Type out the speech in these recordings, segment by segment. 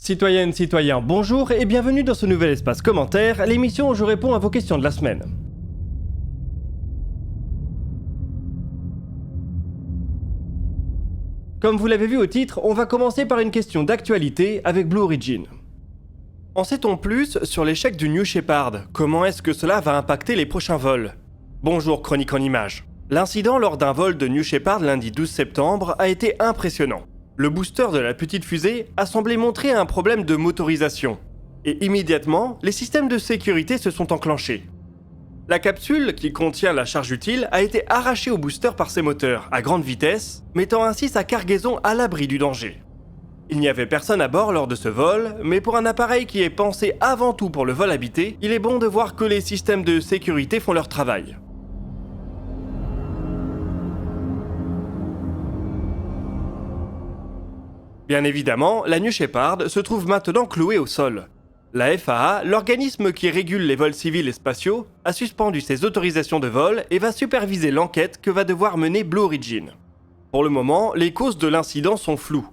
Citoyennes, citoyens, bonjour et bienvenue dans ce nouvel espace commentaire, l'émission où je réponds à vos questions de la semaine. Comme vous l'avez vu au titre, on va commencer par une question d'actualité avec Blue Origin. En sait-on plus sur l'échec du New Shepard? Comment est-ce que cela va impacter les prochains vols? Bonjour Chronique en images. L'incident lors d'un vol de New Shepard lundi 12 septembre a été impressionnant. Le booster de la petite fusée a semblé montrer un problème de motorisation. Et immédiatement, les systèmes de sécurité se sont enclenchés. La capsule, qui contient la charge utile, a été arrachée au booster par ses moteurs, à grande vitesse, mettant ainsi sa cargaison à l'abri du danger. Il n'y avait personne à bord lors de ce vol, mais pour un appareil qui est pensé avant tout pour le vol habité, il est bon de voir que les systèmes de sécurité font leur travail. Bien évidemment, la New Shepard se trouve maintenant clouée au sol. La FAA, l'organisme qui régule les vols civils et spatiaux, a suspendu ses autorisations de vol et va superviser l'enquête que va devoir mener Blue Origin. Pour le moment, les causes de l'incident sont floues.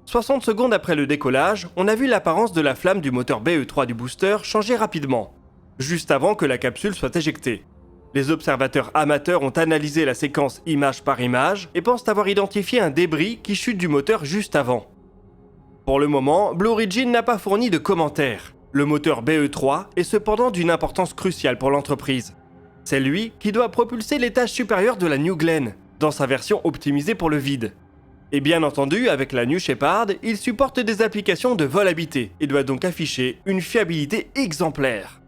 60 secondes après le décollage, on a vu l'apparence de la flamme du moteur BE3 du booster changer rapidement, juste avant que la capsule soit éjectée. Les observateurs amateurs ont analysé la séquence image par image et pensent avoir identifié un débris qui chute du moteur juste avant. Pour le moment, Blue Origin n'a pas fourni de commentaires. Le moteur BE3 est cependant d'une importance cruciale pour l'entreprise. C'est lui qui doit propulser l'étage supérieur de la New Glenn, dans sa version optimisée pour le vide. Et bien entendu, avec la New Shepard, il supporte des applications de vol habité et doit donc afficher une fiabilité exemplaire.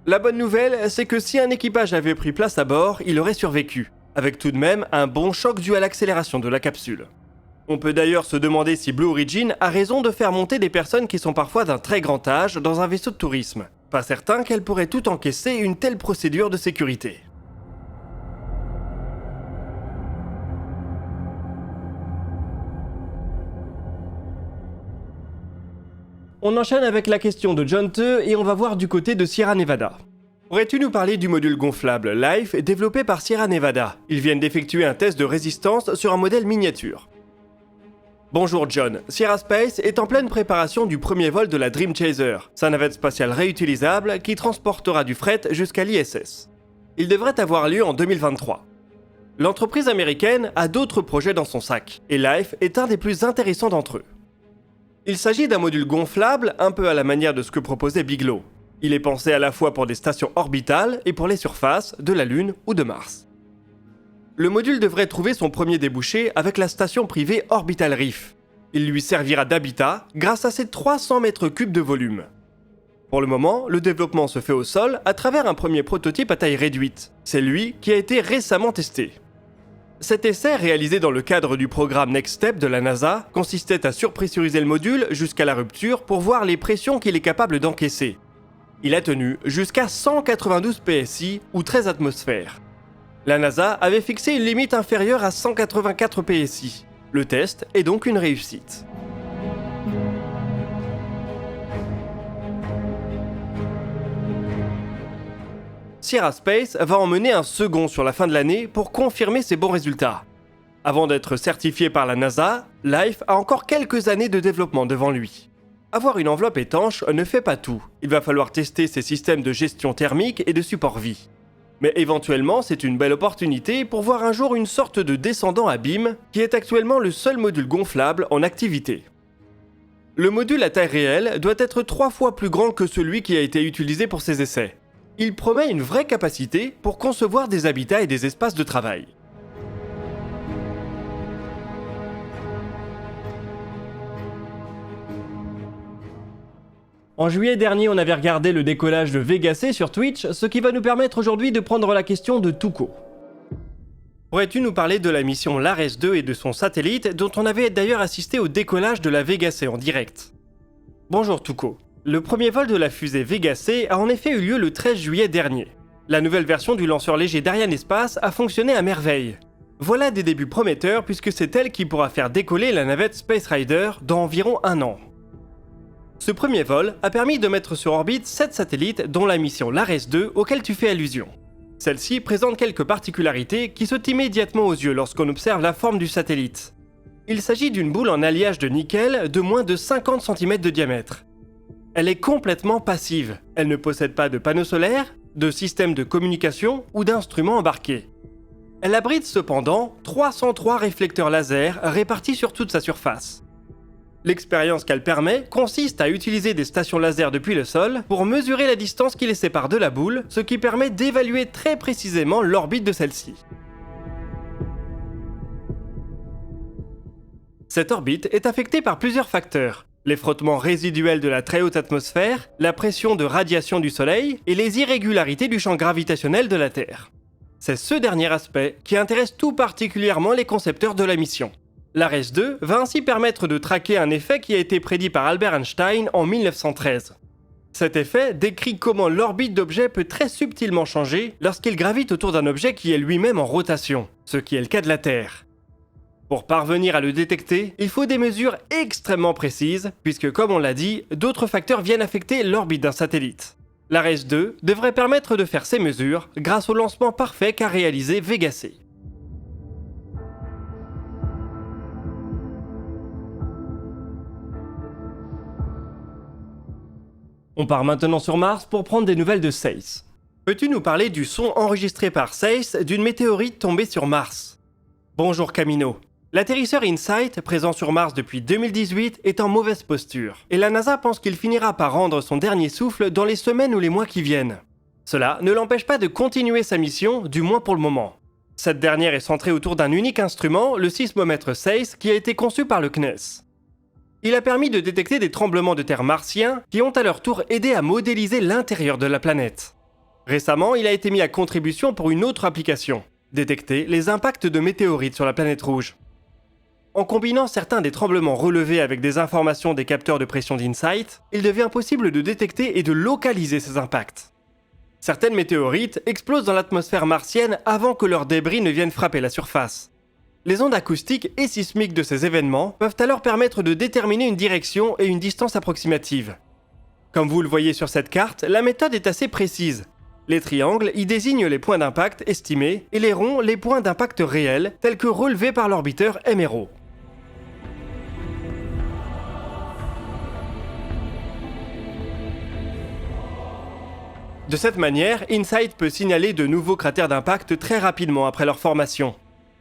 La bonne nouvelle, c'est que si un équipage avait pris place à bord, il aurait survécu, avec tout de même un bon choc dû à l'accélération de la capsule. On peut d'ailleurs se demander si Blue Origin a raison de faire monter des personnes qui sont parfois d'un très grand âge dans un vaisseau de tourisme. Pas certain qu'elle pourrait tout encaisser une telle procédure de sécurité. On enchaîne avec la question de John Te et on va voir du côté de Sierra Nevada. Pourrais-tu nous parler du module gonflable Life développé par Sierra Nevada? Ils viennent d'effectuer un test de résistance sur un modèle miniature. Bonjour John, Sierra Space est en pleine préparation du premier vol de la Dream Chaser, sa navette spatiale réutilisable qui transportera du fret jusqu'à l'ISS. Il devrait avoir lieu en 2023. L'entreprise américaine a d'autres projets dans son sac, et Life est un des plus intéressants d'entre eux. Il s'agit d'un module gonflable un peu à la manière de ce que proposait Bigelow. Il est pensé à la fois pour des stations orbitales et pour les surfaces de la Lune ou de Mars. Le module devrait trouver son premier débouché avec la station privée Orbital Reef. Il lui servira d'habitat grâce à ses 300 mètres cubes de volume. Pour le moment, le développement se fait au sol à travers un premier prototype à taille réduite. C'est lui qui a été récemment testé. Cet essai, réalisé dans le cadre du programme Next Step de la NASA, consistait à surpressuriser le module jusqu'à la rupture pour voir les pressions qu'il est capable d'encaisser. Il a tenu jusqu'à 192 PSI ou 13 atmosphères. La NASA avait fixé une limite inférieure à 184 PSI. Le test est donc une réussite. Sierra Space va en mener un second sur la fin de l'année pour confirmer ses bons résultats. Avant d'être certifié par la NASA, Life a encore quelques années de développement devant lui. Avoir une enveloppe étanche ne fait pas tout. Il va falloir tester ses systèmes de gestion thermique et de support vie. Mais éventuellement, c'est une belle opportunité pour voir un jour une sorte de descendant à Beam, qui est actuellement le seul module gonflable en activité. Le module à taille réelle doit être 3 fois plus grand que celui qui a été utilisé pour ces essais. Il promet une vraie capacité pour concevoir des habitats et des espaces de travail. En juillet dernier, on avait regardé le décollage de Vega C sur Twitch, ce qui va nous permettre aujourd'hui de prendre la question de Tuco. Pourrais-tu nous parler de la mission LARES 2 et de son satellite, dont on avait d'ailleurs assisté au décollage de la Vega C en direct? Bonjour Tuco. Le premier vol de la fusée Vega C a en effet eu lieu le 13 juillet dernier. La nouvelle version du lanceur léger d'Ariane Espace a fonctionné à merveille. Voilà des débuts prometteurs puisque c'est elle qui pourra faire décoller la navette Space Rider dans environ 1 an. Ce premier vol a permis de mettre sur orbite 7 satellites dont la mission LARES 2 auquel tu fais allusion. Celle-ci présente quelques particularités qui sautent immédiatement aux yeux lorsqu'on observe la forme du satellite. Il s'agit d'une boule en alliage de nickel de moins de 50 cm de diamètre. Elle est complètement passive. Elle ne possède pas de panneaux solaires, de système de communication ou d'instruments embarqués. Elle abrite cependant 303 réflecteurs laser répartis sur toute sa surface. L'expérience qu'elle permet consiste à utiliser des stations laser depuis le sol pour mesurer la distance qui les sépare de la boule, ce qui permet d'évaluer très précisément l'orbite de celle-ci. Cette orbite est affectée par plusieurs facteurs. Les frottements résiduels de la très haute atmosphère, la pression de radiation du Soleil et les irrégularités du champ gravitationnel de la Terre. C'est ce dernier aspect qui intéresse tout particulièrement les concepteurs de la mission. L'ARES 2 va ainsi permettre de traquer un effet qui a été prédit par Albert Einstein en 1913. Cet effet décrit comment l'orbite d'objets peut très subtilement changer lorsqu'il gravite autour d'un objet qui est lui-même en rotation, ce qui est le cas de la Terre. Pour parvenir à le détecter, il faut des mesures extrêmement précises, puisque comme on l'a dit, d'autres facteurs viennent affecter l'orbite d'un satellite. L'ARES 2 devrait permettre de faire ces mesures grâce au lancement parfait qu'a réalisé Vega C. On part maintenant sur Mars pour prendre des nouvelles de SEIS. Peux-tu nous parler du son enregistré par SEIS d'une météorite tombée sur Mars ? Bonjour Camino. L'atterrisseur InSight, présent sur Mars depuis 2018, est en mauvaise posture, et la NASA pense qu'il finira par rendre son dernier souffle dans les semaines ou les mois qui viennent. Cela ne l'empêche pas de continuer sa mission, du moins pour le moment. Cette dernière est centrée autour d'un unique instrument, le sismomètre SEIS, qui a été conçu par le CNES. Il a permis de détecter des tremblements de terre martiens qui ont à leur tour aidé à modéliser l'intérieur de la planète. Récemment, il a été mis à contribution pour une autre application, détecter les impacts de météorites sur la planète rouge. En combinant certains des tremblements relevés avec des informations des capteurs de pression d'InSight, il devient possible de détecter et de localiser ces impacts. Certaines météorites explosent dans l'atmosphère martienne avant que leurs débris ne viennent frapper la surface. Les ondes acoustiques et sismiques de ces événements peuvent alors permettre de déterminer une direction et une distance approximative. Comme vous le voyez sur cette carte, la méthode est assez précise. Les triangles y désignent les points d'impact estimés et les ronds les points d'impact réels, tels que relevés par l'orbiteur MRO. De cette manière, InSight peut signaler de nouveaux cratères d'impact très rapidement après leur formation.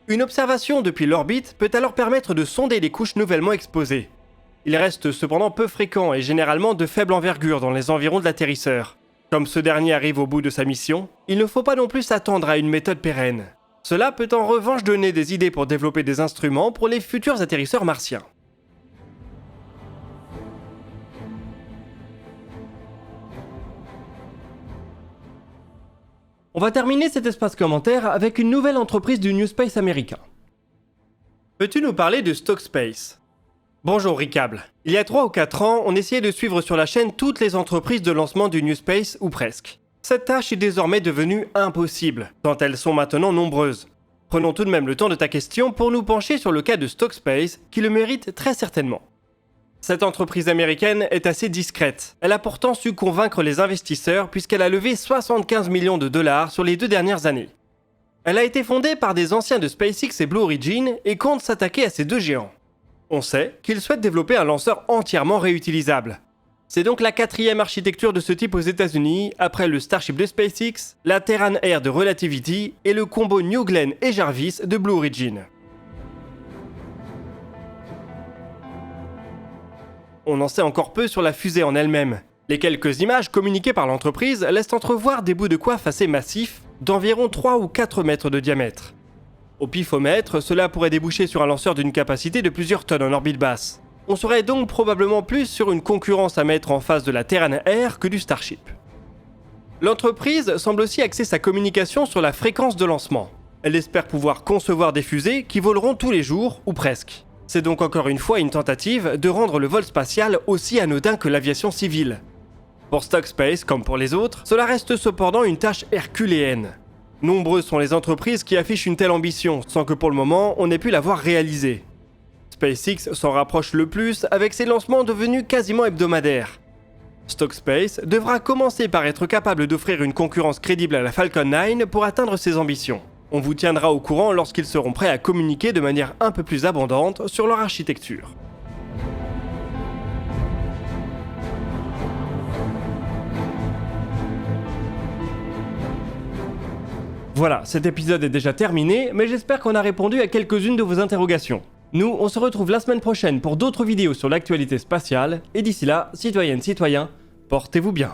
Une observation depuis l'orbite peut alors permettre de sonder les couches nouvellement exposées. Il reste cependant peu fréquent et généralement de faible envergure dans les environs de l'atterrisseur. Comme ce dernier arrive au bout de sa mission, il ne faut pas non plus s'attendre à une méthode pérenne. Cela peut en revanche donner des idées pour développer des instruments pour les futurs atterrisseurs martiens. On va terminer cet espace commentaire avec une nouvelle entreprise du New Space américain. Peux-tu nous parler de Stockspace ? Bonjour Ricable. Il y a 3 ou 4 ans, on essayait de suivre sur la chaîne toutes les entreprises de lancement du New Space, ou presque. Cette tâche est désormais devenue impossible, tant elles sont maintenant nombreuses. Prenons tout de même le temps de ta question pour nous pencher sur le cas de Stockspace, qui le mérite très certainement. Cette entreprise américaine est assez discrète. Elle a pourtant su convaincre les investisseurs puisqu'elle a levé 75 millions de dollars sur les 2 dernières années. Elle a été fondée par des anciens de SpaceX et Blue Origin et compte s'attaquer à ces 2 géants. On sait qu'ils souhaitent développer un lanceur entièrement réutilisable. C'est donc la 4e architecture de ce type aux États-Unis, après le Starship de SpaceX, la Terran Air de Relativity et le combo New Glenn et Jarvis de Blue Origin. On en sait encore peu sur la fusée en elle-même. Les quelques images communiquées par l'entreprise laissent entrevoir des bouts de coiffe assez massifs, d'environ 3 ou 4 mètres de diamètre. Au pifomètre, cela pourrait déboucher sur un lanceur d'une capacité de plusieurs tonnes en orbite basse. On serait donc probablement plus sur une concurrence à mettre en face de la Terran Air que du Starship. L'entreprise semble aussi axer sa communication sur la fréquence de lancement. Elle espère pouvoir concevoir des fusées qui voleront tous les jours, ou presque. C'est donc encore une fois une tentative de rendre le vol spatial aussi anodin que l'aviation civile. Pour Stockspace, comme pour les autres, cela reste cependant une tâche herculéenne. Nombreuses sont les entreprises qui affichent une telle ambition, sans que pour le moment on ait pu la voir réalisée. SpaceX s'en rapproche le plus avec ses lancements devenus quasiment hebdomadaires. Stockspace devra commencer par être capable d'offrir une concurrence crédible à la Falcon 9 pour atteindre ses ambitions. On vous tiendra au courant lorsqu'ils seront prêts à communiquer de manière un peu plus abondante sur leur architecture. Voilà, cet épisode est déjà terminé, mais j'espère qu'on a répondu à quelques-unes de vos interrogations. Nous, on se retrouve la semaine prochaine pour d'autres vidéos sur l'actualité spatiale, et d'ici là, citoyennes, citoyens, portez-vous bien.